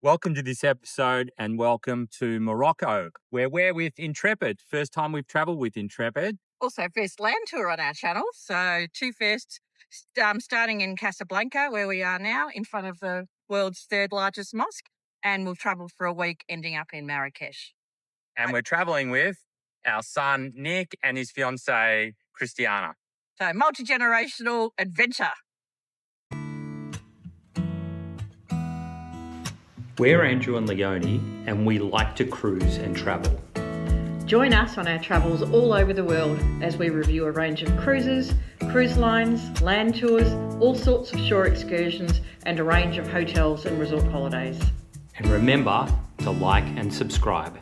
Welcome to this episode and welcome to Morocco, where we're with Intrepid. First time we've travelled with Intrepid. Also, first land tour on our channel. So, two firsts, starting in Casablanca, where we are now, in front of the world's third largest mosque. And we'll travel for a week, ending up in Marrakesh. And we're travelling with our son, Nick, and his fiancée, Christiana. So, multi-generational adventure. We're Andrew and Leonie, and we like to cruise and travel. Join us on our travels all over the world as we review a range of cruises, cruise lines, land tours, all sorts of shore excursions, and a range of hotels and resort holidays. And remember to like and subscribe.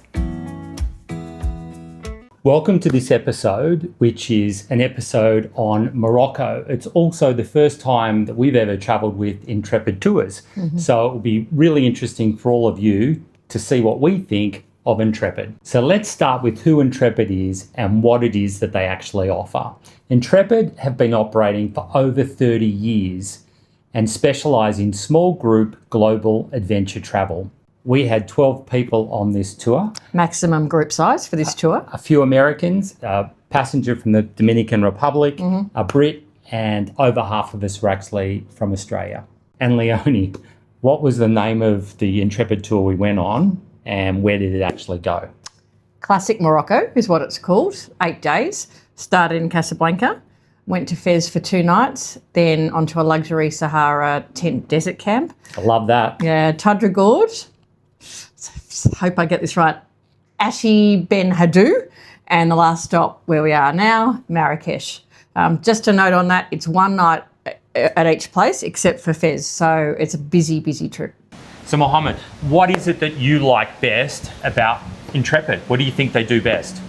Welcome to this episode, which is an episode on Morocco. It's also the first time that we've ever travelled with Intrepid Tours. So it will be really interesting for all of you to see what we think of Intrepid. So let's start with who Intrepid is and what it is that they actually offer. Intrepid have been operating for over 30 years and specialise in small group global adventure travel. We had 12 people on this tour. Maximum group size for this tour. A few Americans, a passenger from the Dominican Republic, a Brit, and over half of us were actually from Australia. And Leonie, what was the name of the Intrepid tour we went on and where did it actually go? Classic Morocco is what it's called. 8 days. Started in Casablanca, went to Fez for 2 nights, then onto a luxury Sahara tent desert camp. I love that. Yeah, Todra Gorge. Hope I get this right. Ait Benhaddou, and the last stop where we are now, Marrakesh. Just a note on that, it's 1 night at each place except for Fez, so it's a busy, busy trip. So Mohammed, what is it that you like best about Intrepid? What do you think they do best?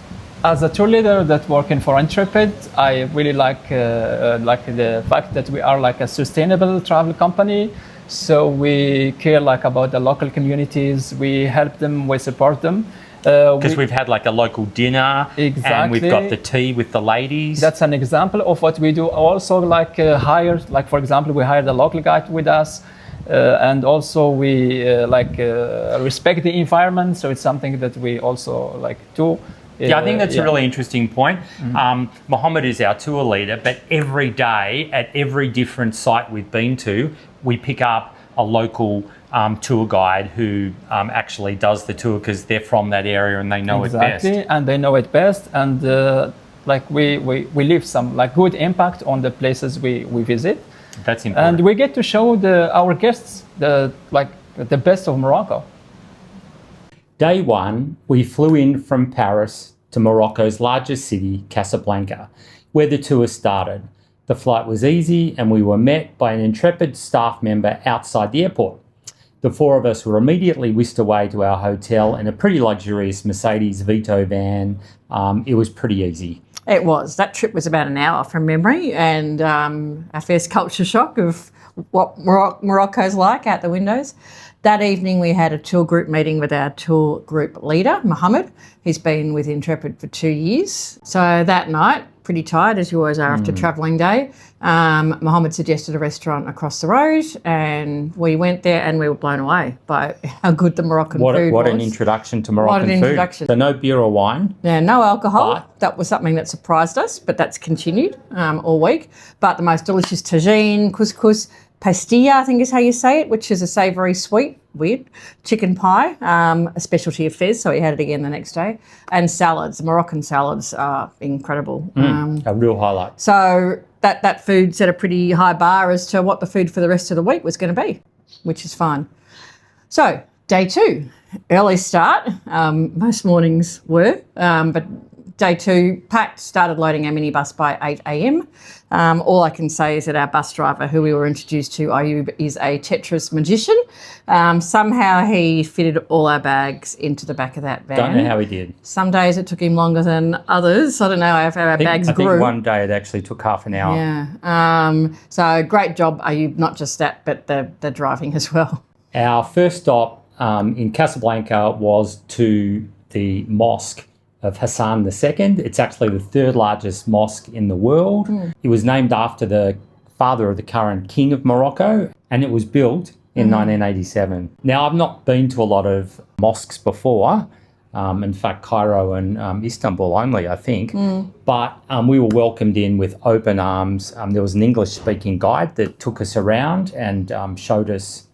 As a tour leader that working for Intrepid, I really like the fact that we are like a sustainable travel company. So we care like about the local communities. We help them, we support them. Because we've had like a local dinner, Exactly. And we've got the tea with the ladies. That's an example of what we do. Also, like for example, we hired a local guide with us, and also we respect the environment. So it's something that we also like do. Yeah, I think that's a really interesting point. Mohammed is our tour leader, but every day at every different site we've been to, we pick up a local tour guide who actually does the tour because they're from that area and they know it best. Exactly, and they know it best. And we leave some like good impact on the places we visit. That's important. And we get to show our guests the best of Morocco. Day one, we flew in from Paris to Morocco's largest city, Casablanca, where the tour started. The flight was easy and we were met by an Intrepid staff member outside the airport. The 4 of us were immediately whisked away to our hotel in a pretty luxurious Mercedes Vito van. It was pretty easy. It was. That trip was about an hour from memory, and our first culture shock of what Morocco's like out the windows. That evening we had a tour group meeting with our tour group leader, Mohammed. He's been with Intrepid for 2 years. So that night, pretty tired as you always are after travelling day, Mohammed suggested a restaurant across the road and we went there and we were blown away by how good the Moroccan food was. What an introduction to Moroccan food. Introduction. So no beer or wine. Yeah, no alcohol. That was something that surprised us, but that's continued all week. But the most delicious tagine, couscous, pastilla, I think is how you say it, which is a savoury sweet, weird, chicken pie, a specialty of Fez, so we had it again the next day, and salads. Moroccan salads are incredible. A real highlight. So that food set a pretty high bar as to what the food for the rest of the week was going to be, which is fine. So day 2, early start. Most mornings were, but day 2, packed, started loading our minibus by 8 a.m. All I can say is that our bus driver, who we were introduced to, Ayub, is a Tetris magician. Somehow he fitted all our bags into the back of that van. Don't know how he did. Some days it took him longer than others. I don't know how our bags grew. I think one day it actually took half an hour. Yeah. So great job, Ayub, not just that, but the driving as well. Our first stop in Casablanca was to the mosque of Hassan II. It's actually the 3rd largest mosque in the world. It was named after the father of the current king of Morocco, and it was built in 1987. Now, I've not been to a lot of mosques before. In fact, Cairo and Istanbul only, I think. But we were welcomed in with open arms. There was an English-speaking guide that took us around and showed us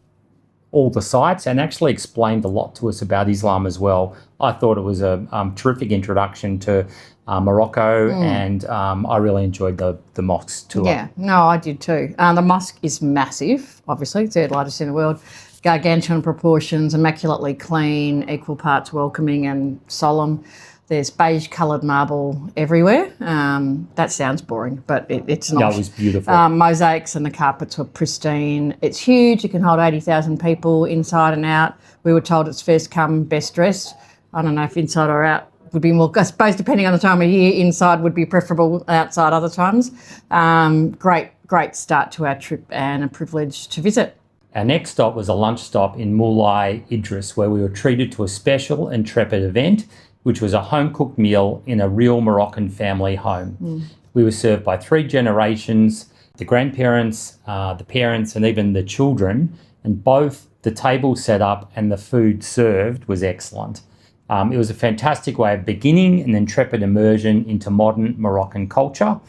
all the sites and actually explained a lot to us about Islam as well. I thought it was a terrific introduction to Morocco, and I really enjoyed the mosque tour. Yeah, no, I did too. The mosque is massive, obviously, third largest in the world. Gargantuan proportions, immaculately clean, equal parts welcoming and solemn. There's beige-coloured marble everywhere. That sounds boring, but it's not. No, it was beautiful. Mosaics and the carpets were pristine. It's huge. It can hold 80,000 people inside and out. We were told it's first come, best dressed. I don't know if inside or out would be more, I suppose depending on the time of year, inside would be preferable, outside other times. Great start to our trip and a privilege to visit. Our next stop was a lunch stop in Moulay Idris, where we were treated to a special Intrepid event, which was a home-cooked meal in a real Moroccan family home. We were served by 3 generations, the grandparents, the parents, and even the children, and both the table set up and the food served was excellent. It was a fantastic way of beginning an Intrepid immersion into modern Moroccan culture.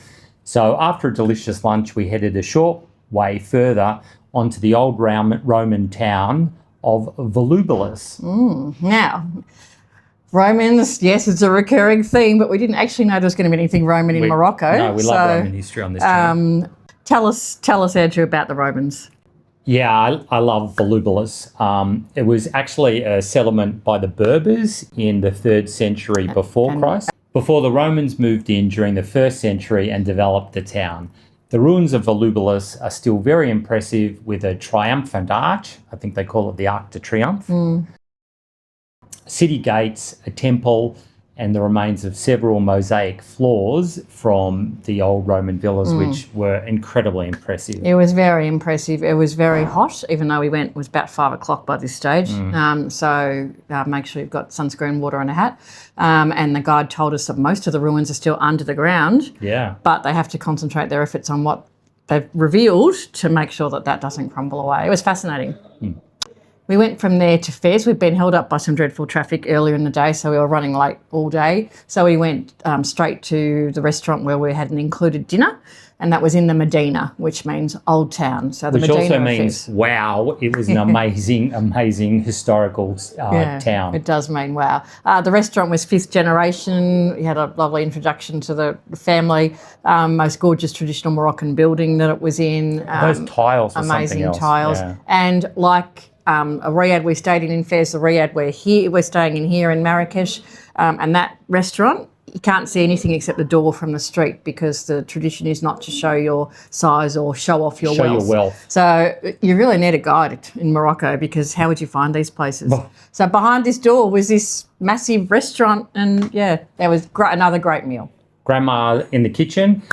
So after a delicious lunch, we headed a short way further onto the old Roman town of Volubilis. Now, Romans, yes, it's a recurring theme, but we didn't actually know there was going to be anything Roman in Morocco. No, we love Roman history on this channel. Tell us, Andrew, about the Romans. Yeah, I love Volubilis. It was actually a settlement by the Berbers in the 3rd century before Christ, before the Romans moved in during the 1st century and developed the town. The ruins of Volubilis are still very impressive with a triumphant arch. I think they call it the Arc de Triomphe. City gates, a temple, and the remains of several mosaic floors from the old Roman villas, which were incredibly impressive. It was very impressive. It was very hot, even though we went, it was about 5 o'clock by this stage. So make sure you've got sunscreen, water and a hat. And the guide told us that most of the ruins are still under the ground. Yeah. But they have to concentrate their efforts on what they've revealed to make sure that that doesn't crumble away. It was fascinating. We went from there to Fez. We'd been held up by some dreadful traffic earlier in the day, so we were running late all day. So we went straight to the restaurant where we had an included dinner, and that was in the Medina, which means Old Town. So the which Medina also of means, Fez. wow, it was an amazing historical town. It does mean wow. The restaurant was 5th generation. We had a lovely introduction to the family. Most gorgeous traditional Moroccan building that it was in. Those tiles were amazing something else. tiles. Yeah. And like a Riad we stayed in Fez, the Riad we're staying in here in Marrakesh, and that restaurant, you can't see anything except the door from the street because the tradition is not to show your size or show off your wealth. So you really need a guide in Morocco because how would you find these places? So behind this door was this massive restaurant, and yeah, that was another great meal. Grandma in the kitchen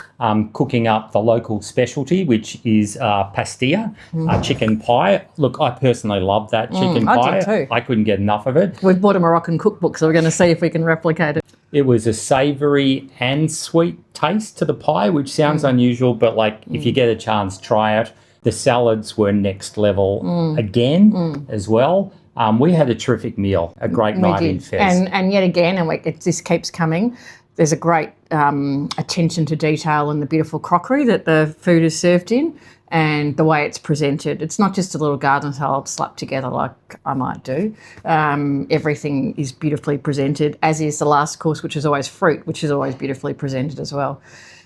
cooking up the local specialty, which is pastilla, chicken pie. Look, I personally love that chicken pie. I did too. I couldn't get enough of it. We've bought a Moroccan cookbook, so we're going to see if we can replicate it. It was a savoury and sweet taste to the pie, which sounds unusual, but like if you get a chance, try it. The salads were next level again as well. We had a terrific meal, a great night in Fez. And yet again, and this keeps coming, there's a great attention to detail in the beautiful crockery that the food is served in and the way it's presented. It's not just a little garden salad slapped together like I might do. Everything is beautifully presented, as is the last course, which is always fruit, which is always beautifully presented as well.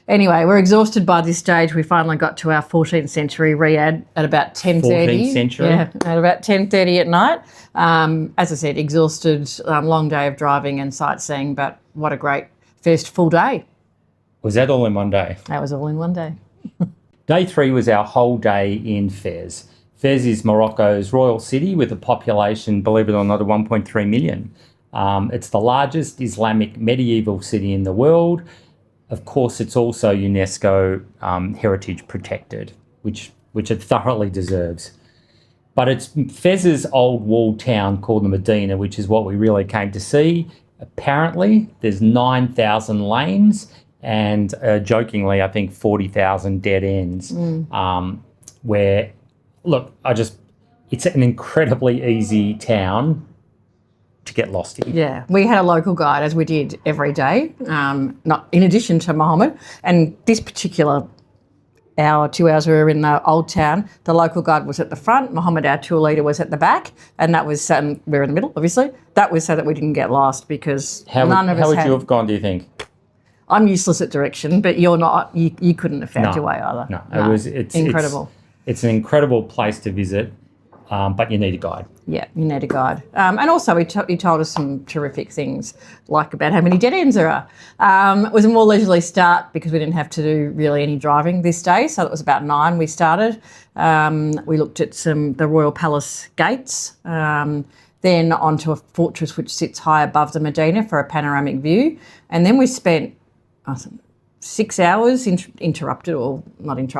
Anyway, we're exhausted by this stage. We finally got to our 14th century Riad at about 10:30. 14th century? Yeah, at about 10:30 at night. As I said, exhausted, long day of driving and sightseeing, but what a great first full day. Was that all in one day? That was all in one day. Day 3 was our whole day in Fez. Fez is Morocco's royal city with a population, believe it or not, of 1.3 million. It's the largest Islamic medieval city in the world. Of course, it's also UNESCO heritage protected, which it thoroughly deserves. But it's Fez's old walled town called the Medina, which is what we really came to see. Apparently, there's 9,000 lanes and jokingly, I think 40,000 dead ends where, look, it's an incredibly easy town to get lost in. Yeah, we had a local guide, as we did every day, not in addition to Mohammed. And this particular hour, 2 hours, we were in the old town. The local guide was at the front. Mohammed, our tour leader, was at the back, and that was we were in the middle, obviously. That was so that we didn't get lost, because none of us How would you have gone, do you think? I'm useless at direction, but you're not. You couldn't have found your way either. No, it's incredible. It's an incredible place to visit, but you need a guide. Yeah, you need a guide. And also he told us some terrific things, like about how many dead ends there are. It was a more leisurely start because we didn't have to do really any driving this day, so it was about 9 we started. We looked at the Royal Palace gates, then onto a fortress which sits high above the Medina for a panoramic view, and then we spent 6 hours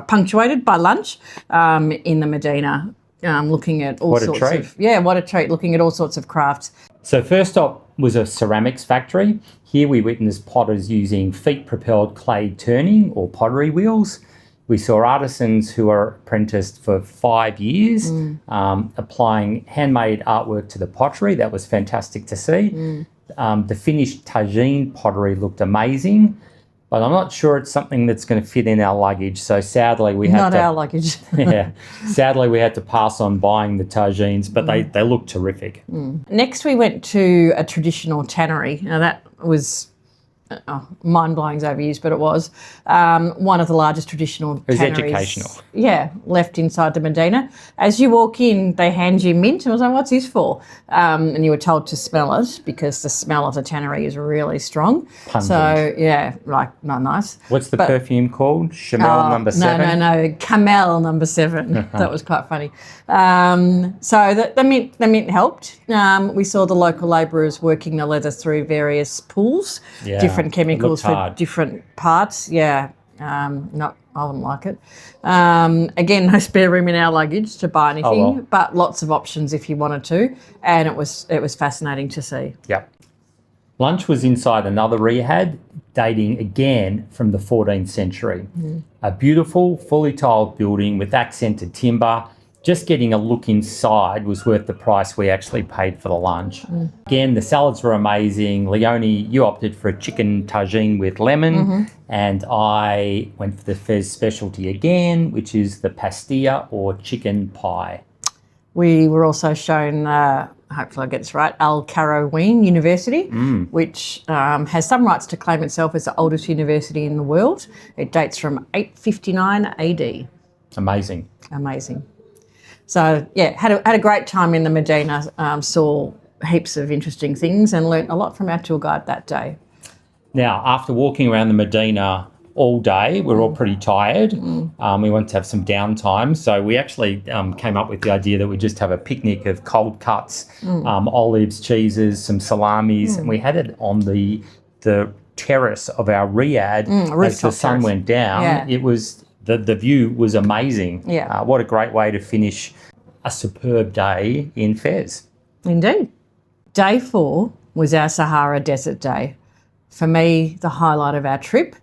punctuated by lunch in the Medina. Looking at all sorts of... Yeah, what a treat, looking at all sorts of crafts. So first up was a ceramics factory. Here we witnessed potters using feet-propelled clay turning or pottery wheels. We saw artisans who are apprenticed for 5 years, applying handmade artwork to the pottery. That was fantastic to see. The finished tagine pottery looked amazing, but I'm not sure it's something that's going to fit in our luggage. So sadly, we had our luggage. Sadly we had to pass on buying the tagines, but they look terrific. Next, we went to a traditional tannery. Now that was mind-blowing is overused, but it was one of the largest traditional tanneries. It was educational. Yeah, left inside the Medina. As you walk in, they hand you mint. And I was like, what's this for? And you were told to smell it because the smell of the tannery is really strong. Pungent. So, yeah, not nice. What's the perfume called? Chanel number 7? No. Camel number 7. That was quite funny. So the mint helped. We saw the local labourers working the leather through various pools, different chemicals for different parts. I wouldn't like it. Again, no spare room in our luggage to buy anything, but lots of options if you wanted to, and it was fascinating to see. Yep. Lunch was inside another riad, dating again from the 14th century. A beautiful, fully tiled building with accented timber. Just getting a look inside was worth the price we actually paid for the lunch. Again, the salads were amazing. Leonie, you opted for a chicken tagine with lemon, and I went for the Fez specialty again, which is the pastilla or chicken pie. We were also shown, hopefully I get this right, Al Qarawiyyin University, which has some rights to claim itself as the oldest university in the world. It dates from 859 AD. Amazing. So, yeah, had a great time in the Medina, saw heaps of interesting things and learnt a lot from our tour guide that day. Now, after walking around the Medina all day, we were all pretty tired. We wanted to have some downtime. So we actually came up with the idea that we just have a picnic of cold cuts, olives, cheeses, some salamis, and we had it on the terrace of our riad as the sun went down. Yeah. It was... The view was amazing. Yeah. What a great way to finish a superb day in Fez. Indeed. Day 4 was our Sahara Desert day. For me, the highlight of our trip.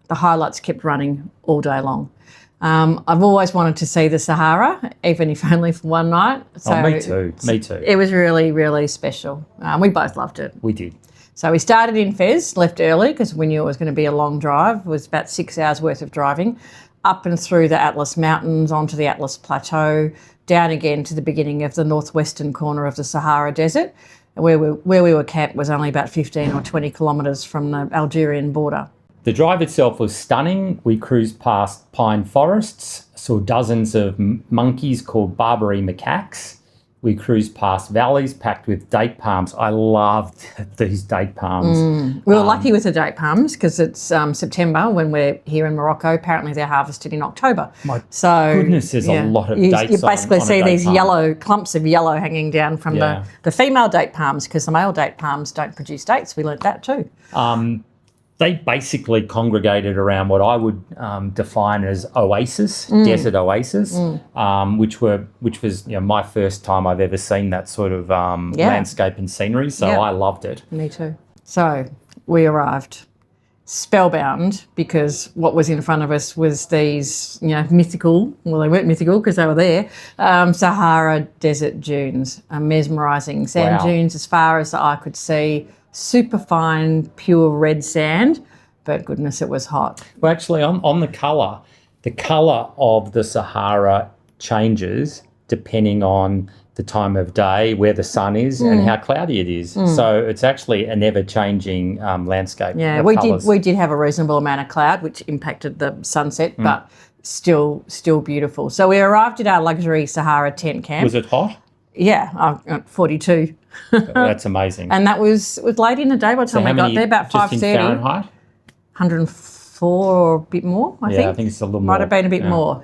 The highlights kept running all day long. I've always wanted to see the Sahara, even if only for one night. So me too. It was really, really special. We both loved it. We did. So we started in Fez, left early because we knew it was going to be a long drive. It was about 6 hours worth of driving, up and through the Atlas Mountains, onto the Atlas Plateau, down again to the beginning of the northwestern corner of the Sahara Desert. Where we were camped was only about 15 or 20 kilometres from the Algerian border. The drive itself was stunning. We cruised past pine forests, saw dozens of monkeys called Barbary macaques. We cruised past valleys packed with date palms. I loved these date palms. We were lucky with the date palms because it's September when we're here in Morocco. Apparently they're harvested in October. My goodness, there's a lot of dates. You basically see these palm. Yellow clumps of yellow hanging down from the female date palms because the male date palms don't produce dates. We learnt that too. They basically congregated around what I would define as oasis, desert oasis, which was my first time I've ever seen that sort of landscape and scenery. So I loved it. Me too. So we arrived. spellbound because what was in front of us was these, mythical, well, they weren't mythical because they were there, Sahara Desert dunes, mesmerising sand dunes as far as the eye could see, super fine, pure red sand, but goodness, it was hot. Well, actually, on the colour of the Sahara changes depending on the time of day, where the sun is, and how cloudy it is. So it's actually an ever-changing landscape. Yeah, we did have a reasonable amount of cloud, which impacted the sunset, but still beautiful. So we arrived at our luxury Sahara tent camp. Was it hot? Yeah, 42. That's amazing. And that was late in the day by the time we got there, about 5:30. Just in Fahrenheit? 104 or a bit more, I think. Yeah, I think it's a little more. Might have been a bit more.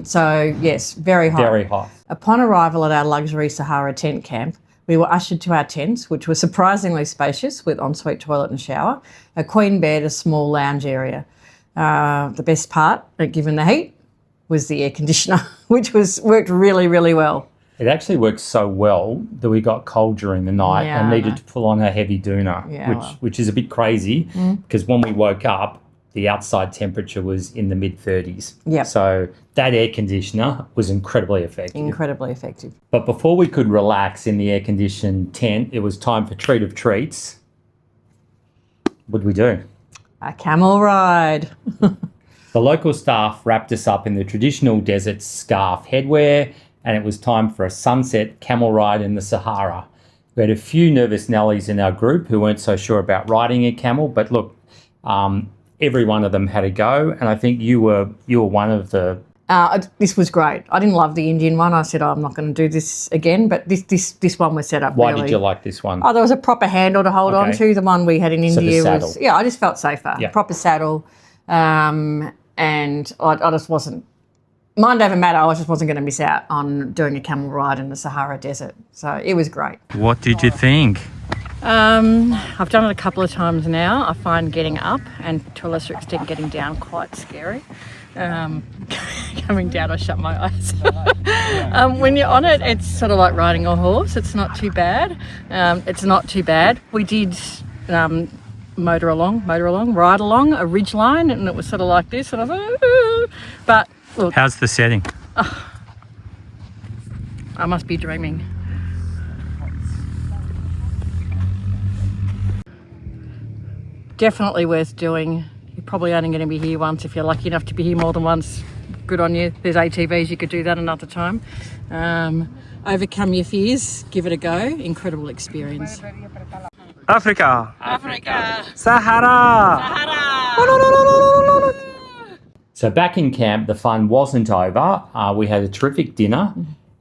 So, yes, very hot. Very hot. Upon arrival at our luxury Sahara tent camp, we were ushered to our tents, which were surprisingly spacious with ensuite toilet and shower, a queen bed, a small lounge area. The best part, given the heat, was the air conditioner, which worked really, really well. It actually worked so well that we got cold during the night and needed to pull on a heavy doona, which is a bit crazy because when we woke up, the outside temperature was in the mid-30s. Yep. So that air conditioner was incredibly effective. Incredibly effective. But before we could relax in the air-conditioned tent, it was time for treat of treats. What did we do? A camel ride. The local staff wrapped us up in the traditional desert scarf headwear, and it was time for a sunset camel ride in the Sahara. We had a few nervous Nellies in our group who weren't so sure about riding a camel, but look, every one of them had a go, and I think you were one of the... This was great. I didn't love the Indian one. I said, I'm not going to do this again, but this one was set up Why did you like this one? Oh, there was a proper handle to hold on to. The one we had in India was... Yeah, I just felt safer. Yeah. Proper saddle. And I just wasn't... Mind over matter, I just wasn't going to miss out on doing a camel ride in the Sahara Desert. So it was great. What did you think? I've done it a couple of times now. I find getting up and to a lesser extent getting down quite scary. Coming down, I shut my eyes. When you're on it, it's sort of like riding a horse. It's not too bad. We did ride along a ridge line, and it was sort of like this. And I thought, ooh. But look, How's the setting? I must be dreaming. Definitely worth doing. You're probably only going to be here once. If you're lucky enough to be here more than once, good on you. There's ATVs, you could do that another time. Overcome your fears, give it a go. Incredible experience. Africa. Sahara. So back in camp, the fun wasn't over. We had a terrific dinner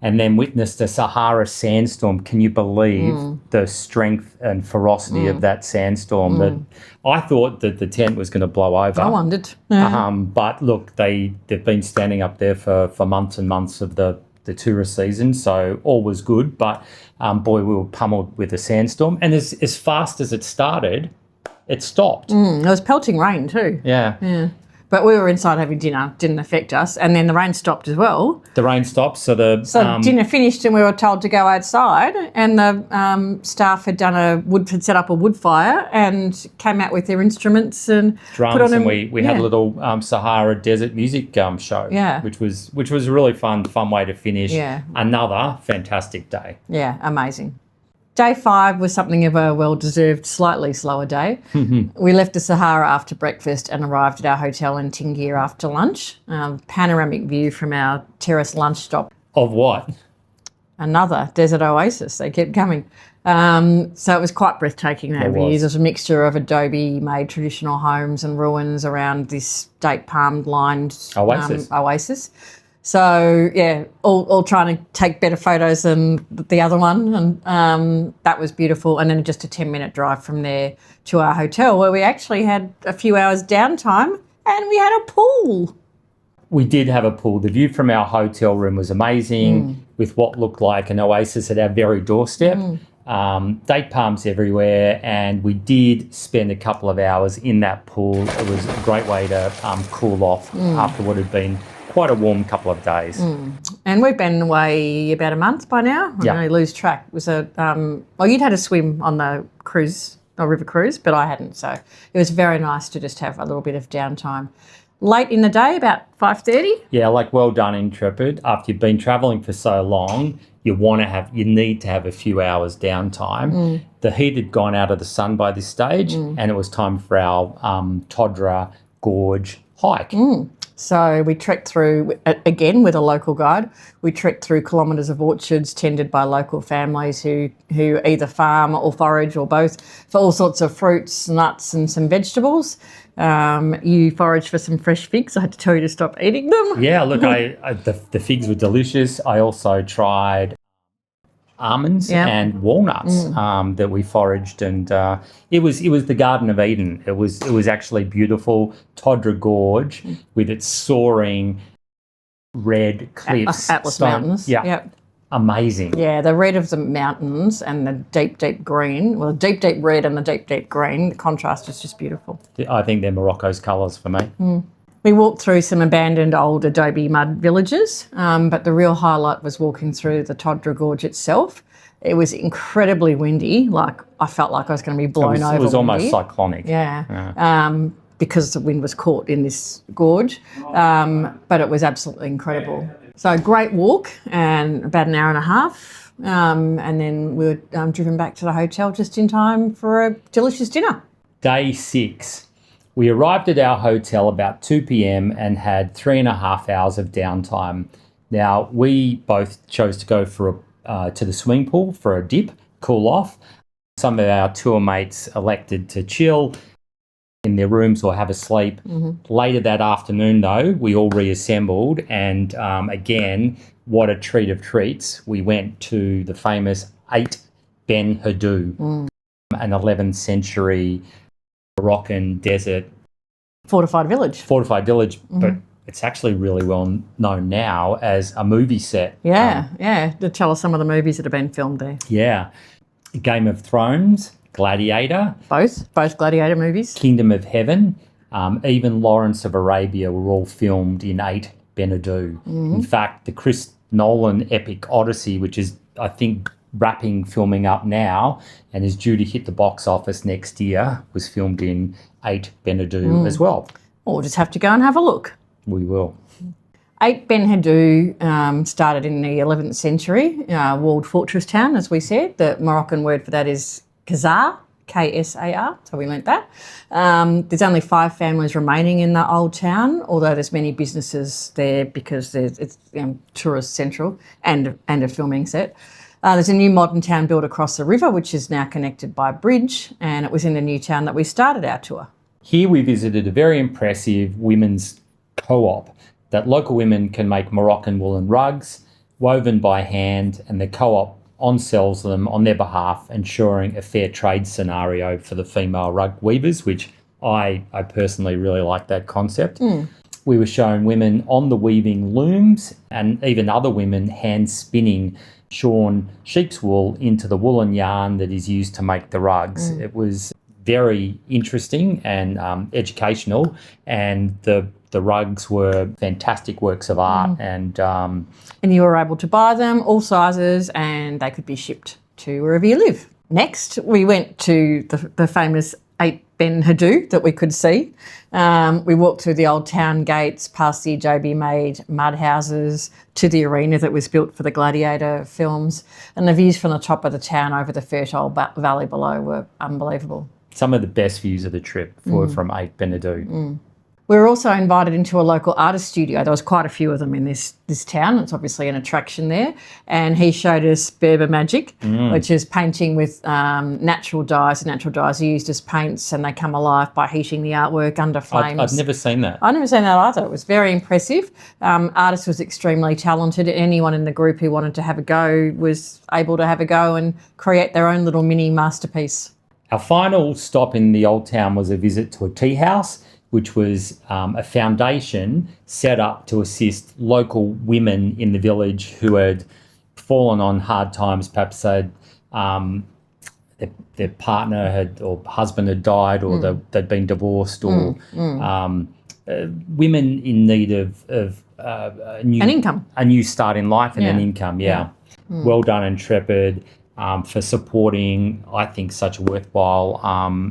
and then witnessed a Sahara sandstorm. Can you believe the strength and ferocity of that sandstorm? That I thought that the tent was going to blow over. I wondered. But look, they've been standing up there for months and months of the tourist season, so all was good. But boy, we were pummeled with a sandstorm. And as fast as it started, it stopped. There was pelting rain too. Yeah. But we were inside having dinner, didn't affect us. And then the rain stopped as well. The rain stopped, so dinner finished and we were told to go outside, and the staff had set up a wood fire and came out with their instruments and drums, put on and we had a little Sahara Desert music show, which was a really fun way to finish another fantastic day. Yeah, amazing. Day 5 was something of a well-deserved, slightly slower day. We left the Sahara after breakfast and arrived at our hotel in Tingir after lunch. Panoramic view from our terrace lunch stop. Of what? Another desert oasis. They kept coming. So it was quite breathtaking that view. There's a mixture of adobe-made traditional homes and ruins around this date palm-lined oasis. So, yeah, all trying to take better photos than the other one. And that was beautiful. And then just a 10-minute drive from there to our hotel, where we actually had a few hours downtime and we had a pool. We did have a pool. The view from our hotel room was amazing, with what looked like an oasis at our very doorstep. Date palms everywhere, and we did spend a couple of hours in that pool. It was a great way to cool off after what had been quite a warm couple of days. And we've been away about a month by now. I lose track. It was you'd had a swim on the cruise a river cruise, but I hadn't. So it was very nice to just have a little bit of downtime. Late in the day, about 5:30. Yeah, like well done, Intrepid. After you've been travelling for so long, you need to have a few hours downtime. The heat had gone out of the sun by this stage, and it was time for our Todra Gorge hike. So we trekked through, again with a local guide, we trekked through kilometres of orchards tended by local families who either farm or forage or both for all sorts of fruits, nuts and some vegetables. You foraged for some fresh figs. I had to tell you to stop eating them. Yeah, look, the figs were delicious. I also tried almonds and walnuts that we foraged, and it was the Garden of Eden. It was actually beautiful. Todra Gorge with its soaring red cliffs, Atlas Mountains. Yeah, Yep. amazing. Yeah, the red of the mountains and the deep, deep green. Well, the deep, deep red and the deep, deep green. The contrast is just beautiful. I think they're Morocco's colours for me. We walked through some abandoned old adobe mud villages, but the real highlight was walking through the Todra Gorge itself. It was incredibly windy. Like I felt like I was going to be blown over. It was almost windy. cyclonic. Yeah. Because the wind was caught in this gorge, but it was absolutely incredible. So a great walk and about an hour and a half, and then we were driven back to the hotel just in time for a delicious dinner. Day 6. We arrived at our hotel about 2 p.m. and had 3.5 hours of downtime. Now, we both chose to go to the swimming pool for a dip, cool off. Some of our tour mates elected to chill in their rooms or have a sleep. Later that afternoon, though, we all reassembled, and again, what a treat of treats. We went to the famous Ait Benhaddou, an 11th century Moroccan desert Fortified village. But it's actually really well known now as a movie set. Yeah. To tell us some of the movies that have been filmed there. Yeah. Game of Thrones, Gladiator. Both Gladiator movies. Kingdom of Heaven, even Lawrence of Arabia were all filmed in Ait Benhaddou. In fact, the Chris Nolan epic Odyssey, which is, I think, wrapping filming up now and is due to hit the box office next year, was filmed in Ait Benhaddou as well. We'll just have to go and have a look. We will. Ait Benhaddou started in the 11th century, walled fortress town, as we said. The Moroccan word for that is Khazar, Ksar, so we learnt that. There's only 5 families remaining in the old town, although there's many businesses there because it's tourist central and a filming set. There's a new modern town built across the river, which is now connected by a bridge, and it was in the new town that we started our tour. Here we visited a very impressive women's co-op that local women can make Moroccan woolen rugs woven by hand, and the co-op on-sells them on their behalf, ensuring a fair trade scenario for the female rug weavers, which I personally really like that concept. We were shown women on the weaving looms and even other women hand spinning shorn sheep's wool into the woolen yarn that is used to make the rugs. It was very interesting and educational, and the rugs were fantastic works of art. And you were able to buy them, all sizes, and they could be shipped to wherever you live. Next, we went to the famous Ait Benhaddou that we could see. We walked through the old town gates, past the adobe-made mud houses, to the arena that was built for the Gladiator films, and the views from the top of the town over the fertile valley below were unbelievable. Some of the best views of the trip were from Ait Benhaddou. We were also invited into a local artist studio. There was quite a few of them in this town. It's obviously an attraction there. And he showed us Berber magic, which is painting with natural dyes. The natural dyes are used as paints, and they come alive by heating the artwork under flames. I've never seen that. I've never seen that either. It was very impressive. Artist was extremely talented. Anyone in the group who wanted to have a go was able to have a go and create their own little mini masterpiece. Our final stop in the old town was a visit to a tea house, which was a foundation set up to assist local women in the village who had fallen on hard times. Perhaps their partner or husband had died, or they'd been divorced, or women in need of an income, a new start in life and an income. Well done, Intrepid. for supporting, I think, such a worthwhile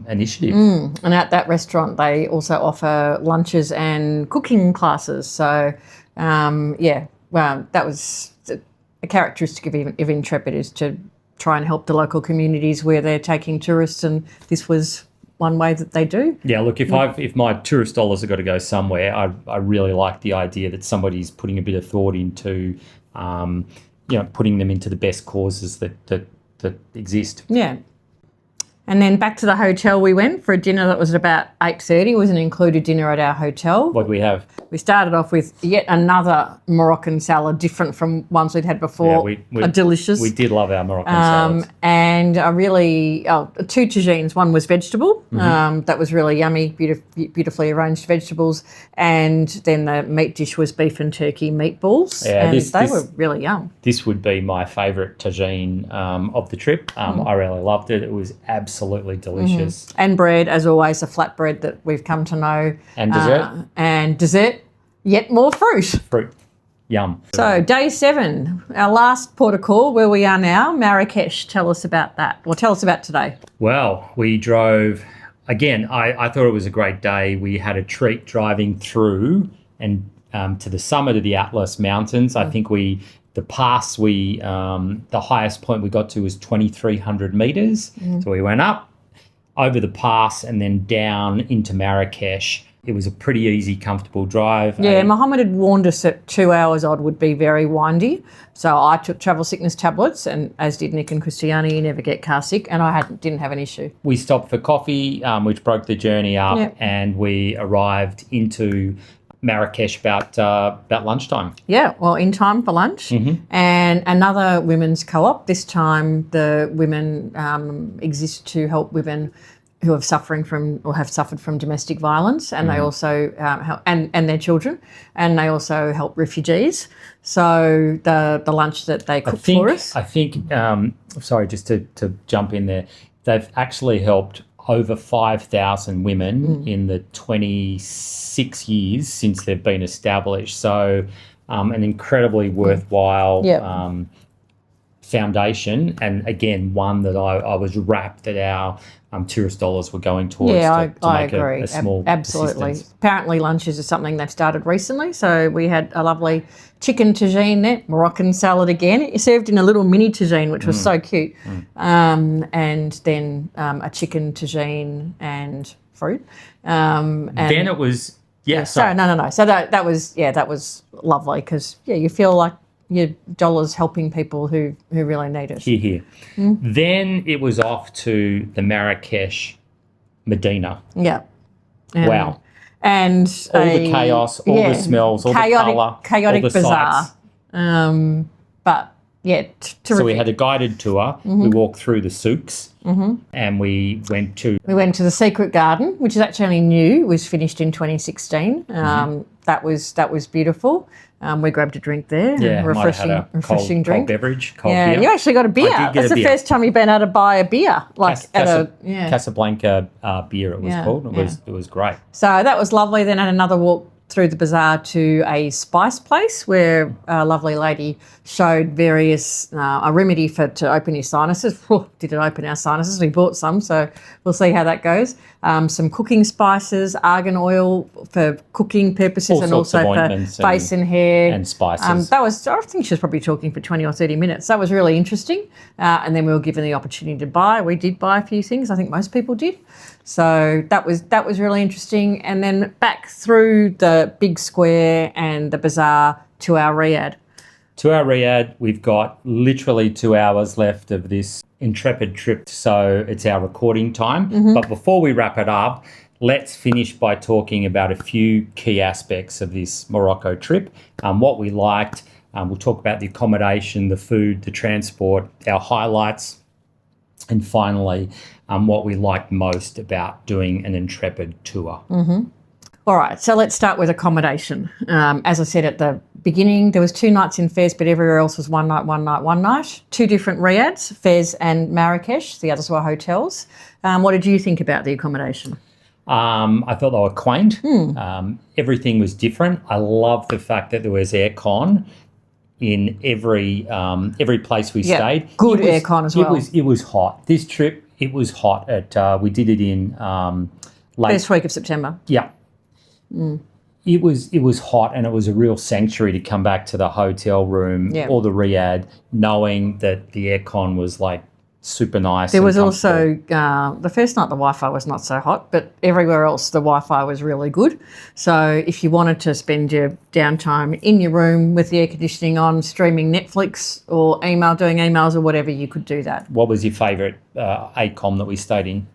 initiative. And at that restaurant, they also offer lunches and cooking classes. So, that was a characteristic of Intrepid, is to try and help the local communities where they're taking tourists, and this was one way that they do. Yeah, look, if my tourist dollars have got to go somewhere, I really like the idea that somebody's putting a bit of thought into, putting them into the best causes that exist. Yeah. And then back to the hotel we went for a dinner that was at about 8:30. It was an included dinner at our hotel. What do we have? We started off with yet another Moroccan salad, different from ones we'd had before. Yeah, delicious. We did love our Moroccan salads. And two tagines. One was vegetable. That was really yummy, beautifully arranged vegetables. And then the meat dish was beef and turkey meatballs. Yeah, they were really yum. This would be my favourite tagine of the trip. I really loved it. It was absolutely delicious. And bread, as always, a flat bread that we've come to know. And dessert. Yet more fruit. Fruit. Yum. So day 7, our last port of call, where we are now, Marrakesh. Tell us about that. Well, tell us about today. Well, we drove, again, I thought it was a great day. We had a treat driving through and to the summit of the Atlas Mountains. I think the highest point we got to was 2,300 metres. So we went up over the pass and then down into Marrakesh. It was a pretty easy, comfortable drive. Yeah, Mohammed had warned us that 2 hours odd would be very windy. So I took travel sickness tablets, and as did Nick and Christiane. You never get car sick, and I didn't have an issue. We stopped for coffee, which broke the journey up, and we arrived into Marrakesh about lunchtime. Yeah, well, in time for lunch. And another women's co-op. This time the women exist to help women who have suffered from domestic violence, and they also help, and their children, and they also help refugees. So the lunch that they cooked for us. I think, sorry, just to jump in there, they've actually helped over 5,000 women in the 26 years since they've been established. So an incredibly worthwhile foundation, and again, one that I was rapt that our tourist dollars were going towards to make agree. A small absolutely. assistance. Apparently lunches is something they've started recently, so we had a lovely chicken tagine there, Moroccan salad again. It served in a little mini tagine, which was so cute, and then a chicken tagine and fruit. And then it was no. So that was lovely, because you feel like your dollars helping people who really need it. Here. Then it was off to the Marrakesh Medina. Yeah. Wow. And all the chaos, all the smells, all the colour, chaotic all the bazaar. sights. But terrific. So we had a guided tour. We walked through the souks, and we went to the Secret Garden, which is actually new. It was finished in 2016. That was beautiful. We grabbed a drink there. Yeah, refreshing cold drink. Cold beer. You actually got a beer. That's the first time you've been able to buy a beer, Casablanca beer. It was called. It was great. So that was lovely. Then had another walk through the bazaar to a spice place where a lovely lady showed various a remedy to open your sinuses. Did it open our sinuses? We bought some, so we'll see how that goes. Some cooking spices, argan oil for cooking purposes, and also for face and hair and spices. I think she was probably talking for 20 or 30 minutes. That was really interesting. And then we were given the opportunity to buy. We did buy a few things. I think most people did. So that was really interesting. And then back through the big square and the bazaar to our Riad. We've got literally 2 hours left of this Intrepid trip, so it's our recording time. But before we wrap it up, let's finish by talking about a few key aspects of this Morocco trip, what we liked. We'll talk about the accommodation, the food, the transport, our highlights, and finally, what we liked most about doing an Intrepid tour. All right, so let's start with accommodation. As I said at the beginning, there was 2 nights in Fez, but everywhere else was one night. 2 different Riads, Fez and Marrakesh. The others were hotels. What did you think about the accommodation? I thought they were quaint. Everything was different. I love the fact that there was aircon in every place we stayed. Good aircon as well. It was hot. This trip, it was hot. We did it in First week of September. Yeah. It was hot, and it was a real sanctuary to come back to the hotel room or the Riad, knowing that the aircon was like super nice. There was also the first night the Wi-Fi was not so hot, but everywhere else the Wi-Fi was really good. So if you wanted to spend your downtime in your room with the air conditioning on, streaming Netflix or doing emails or whatever, you could do that. What was your favourite ACOM that we stayed in?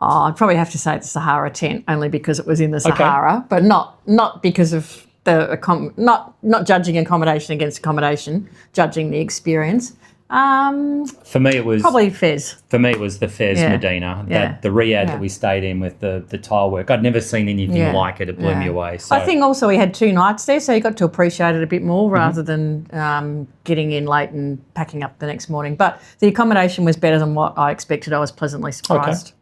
Oh, I'd probably have to say the Sahara tent, only because it was in the Sahara, but not because of not judging accommodation against accommodation, judging the experience. For me, it was probably Fez. For me, it was the Fez Medina, the Riad that we stayed in with the tile work. I'd never seen anything like it. It blew me away. So. I think also we had 2 nights there, so you got to appreciate it a bit more rather than getting in late and packing up the next morning. But the accommodation was better than what I expected. I was pleasantly surprised.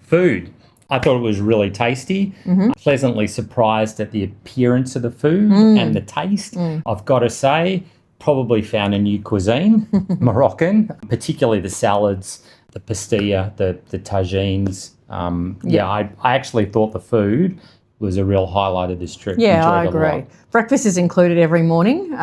Food. I thought it was really tasty. Pleasantly surprised at the appearance of the food and the taste. I've got to say, probably found a new cuisine, Moroccan, particularly the salads, the pastilla, the tagines. I actually thought the food was a real highlight of this trip. Yeah, I agree. Breakfast is included every morning.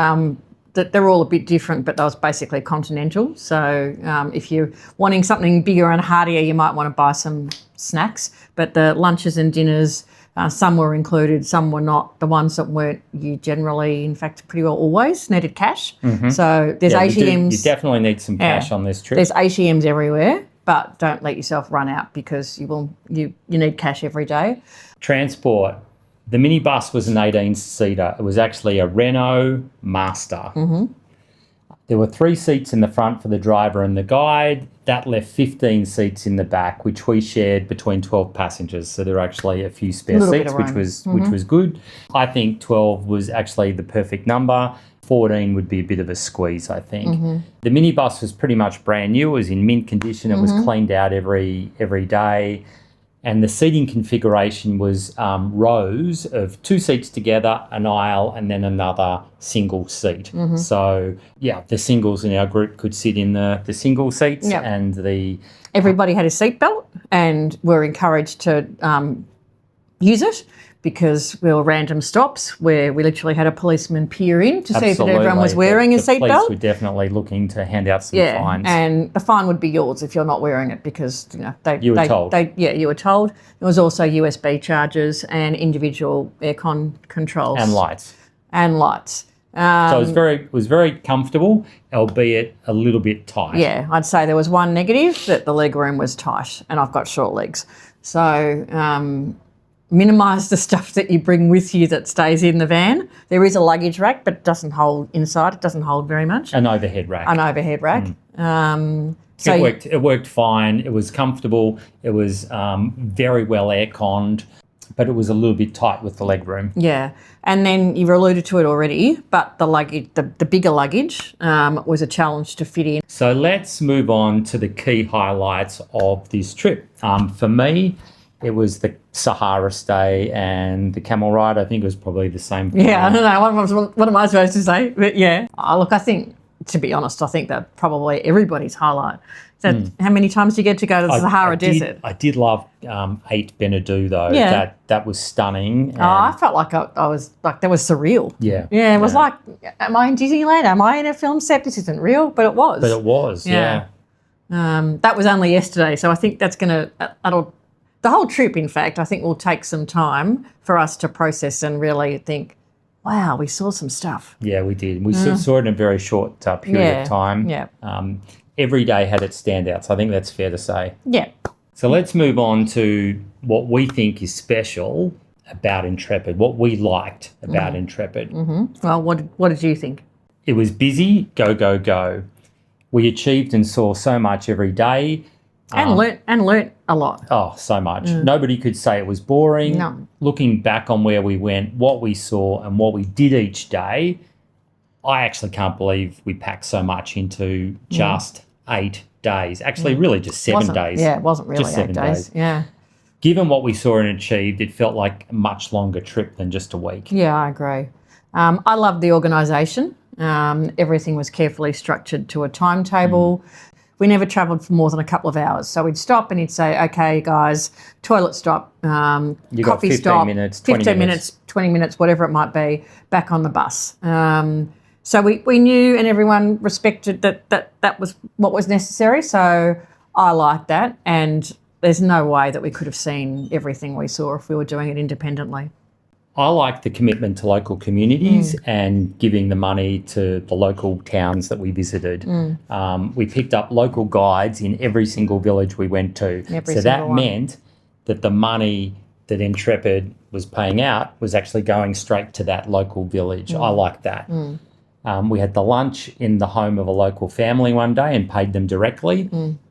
They're all a bit different, but that was basically continental. So if you're wanting something bigger and heartier, you might want to buy some snacks. But the lunches and dinners, some were included, some were not. The ones that weren't, you generally, in fact, pretty well always needed cash. So there's ATMs. You definitely need some cash on this trip. There's ATMs everywhere, but don't let yourself run out because you need cash every day. Transport. The minibus was an 18-seater. It was actually a Renault Master. There were 3 seats in the front for the driver and the guide. That left 15 seats in the back, which we shared between 12 passengers. So there were actually a few spare seats, which was good. I think 12 was actually the perfect number. 14 would be a bit of a squeeze, I think. The minibus was pretty much brand new. It was in mint condition. It was cleaned out every day. And the seating configuration was rows of 2 seats together, an aisle, and then another single seat. So, the singles in our group could sit in the single seats and everybody had a seatbelt and were encouraged to use it because there were random stops where we literally had a policeman peer in to see if everyone was wearing a seatbelt. The police were definitely looking to hand out some fines. And the fine would be yours if you're not wearing it because you were told. You were told. There was also USB chargers and individual aircon controls and lights. So it was very comfortable, albeit a little bit tight. Yeah, I'd say there was one negative, that the leg room was tight, and I've got short legs. So minimise the stuff that you bring with you that stays in the van. There is a luggage rack, but it doesn't hold inside. It doesn't hold very much. An overhead rack. So it worked fine. It was comfortable. It was very well air-conned, but it was a little bit tight with the leg room. Yeah, and then you've alluded to it already, but the luggage, the bigger luggage, was a challenge to fit in. So let's move on to the key highlights of this trip. For me, it was the Sahara stay and the camel ride. I think it was probably the same. Yeah, I don't know. What am I supposed to say? But yeah. Look, I think, to be honest, I think that probably everybody's highlight. How many times do you get to go to the Sahara Desert? I did love Ait Benhaddou though. Yeah. That was stunning. I felt like I was like, that was surreal. Yeah. Yeah, it was like, am I in Disneyland? Am I in a film set? This isn't real, but it was. Yeah. That was only yesterday, so I think that's going to, the whole trip, in fact, I think will take some time for us to process and really think, wow, we saw some stuff. Yeah, we did. We saw it in a very short period of time. Yeah. Every day had its standouts. I think that's fair to say. Yeah. So let's move on to what we think is special about Intrepid, what we liked about Intrepid. Well, what did you think? It was busy, go, go, go. We achieved and saw so much every day. And learnt a lot. Oh, so much. Nobody could say it was boring. No. Looking back on where we went, what we saw and what we did each day, I actually can't believe we packed so much into just 8 days. Actually, really just 7 days. Yeah, it wasn't really just 8 days. Yeah. Given what we saw and achieved, it felt like a much longer trip than just a week. Yeah, I agree. I love the organisation. Everything was carefully structured to a timetable. We never travelled for more than a couple of hours. So we'd stop and he'd say, okay, guys, toilet stop, You got coffee 15 stop, minutes, 20 15 minutes, 20 minutes, whatever it might be, back on the bus. So we knew and everyone respected that was what was necessary. So I liked that. And there's no way that we could have seen everything we saw if we were doing it independently. I like the commitment to local communities and giving the money to the local towns that we visited. We picked up local guides in every single village we went to. So that meant that the money that Intrepid was paying out was actually going straight to that local village. I like that. We had the lunch in the home of a local family one day and paid them directly.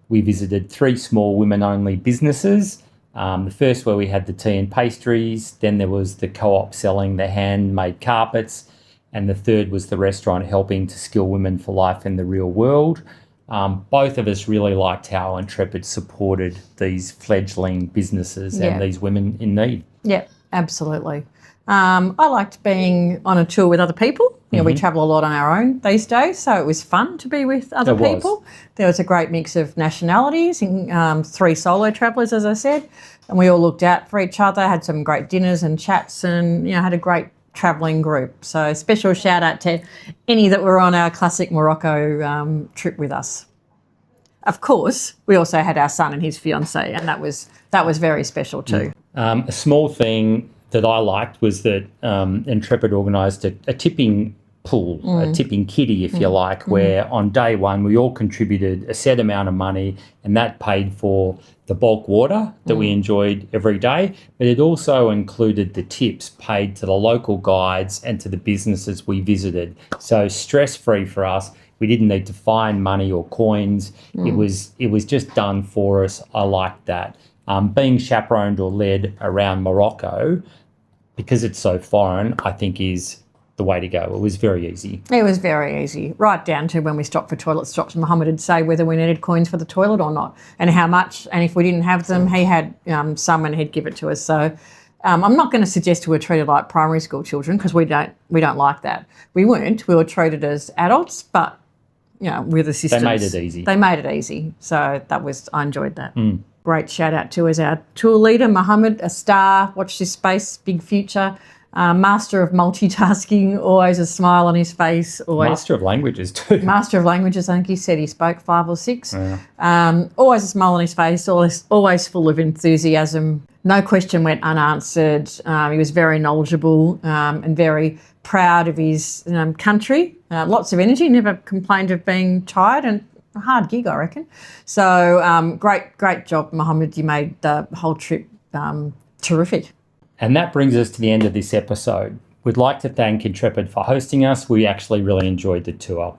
We visited 3 small women-only businesses. The first where we had the tea and pastries, then there was the co-op selling the handmade carpets, and the third was the restaurant helping to skill women for life in the real world. Both of us really liked how Intrepid supported these fledgling businesses and these women in need. Yeah, absolutely. I liked being on a tour with other people. You know, we travel a lot on our own these days, so it was fun to be with other people. There was a great mix of nationalities, 3 solo travellers, as I said, and we all looked out for each other, had some great dinners and chats, and had a great travelling group. So special shout out to any that were on our Classic Morocco trip with us. Of course, we also had our son and his fiancée, and that was very special too. A small thing that I liked was that Intrepid organised a tipping pool, a tipping kitty, if you like, where on day one we all contributed a set amount of money, and that paid for the bulk water that we enjoyed every day, but it also included the tips paid to the local guides and to the businesses we visited. So stress-free for us. We didn't need to find money or coins. It was just done for us. I liked that. Being chaperoned or led around Morocco, because it's so foreign, I think is the way to go. It was very easy. It was very easy, right down to when we stopped for toilet stops, Mohammed would say whether we needed coins for the toilet or not and how much, and if we didn't have them, he had some and he'd give it to us. So I'm not going to suggest we were treated like primary school children, because we don't like that. We weren't. We were treated as adults, but with assistance. They made it easy. They made it easy. So I enjoyed that. Great shout out to our tour leader, Mohammed, a star, watch this space, big future, master of multitasking, always a smile on his face. Master of languages too. Master of languages, I think he said he spoke 5 or 6. Always a smile on his face, always full of enthusiasm. No question went unanswered. He was very knowledgeable and very proud of his country. Lots of energy, never complained of being tired, and a hard gig, I reckon. So great job, Mohammed. You made the whole trip terrific. And that brings us to the end of this episode. We'd like to thank Intrepid for hosting us. We actually really enjoyed the tour.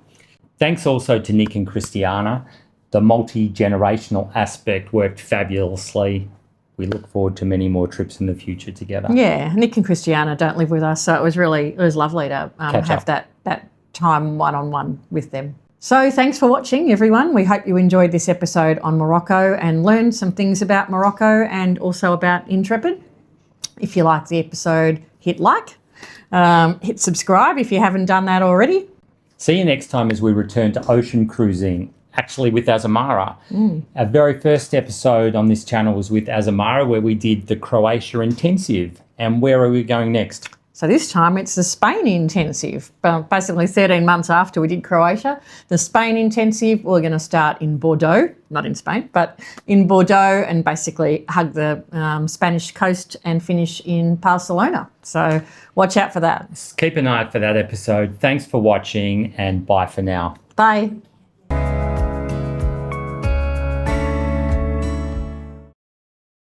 Thanks also to Nick and Christiana. The multi-generational aspect worked fabulously. We look forward to many more trips in the future together. Yeah, Nick and Christiana don't live with us, so it was lovely to have that time one-on-one with them. So thanks for watching, everyone. We hope you enjoyed this episode on Morocco and learned some things about Morocco and also about Intrepid. If you liked the episode, hit like, hit subscribe if you haven't done that already. See you next time as we return to ocean cruising, actually with Azamara. Our very first episode on this channel was with Azamara, where we did the Croatia intensive. And where are we going next? So this time it's the Spain intensive. Basically 13 months after we did Croatia. The Spain intensive, we're going to start in Bordeaux, not in Spain, but in Bordeaux, and basically hug the Spanish coast and finish in Barcelona. So watch out for that. Keep an eye out for that episode. Thanks for watching, and bye for now. Bye.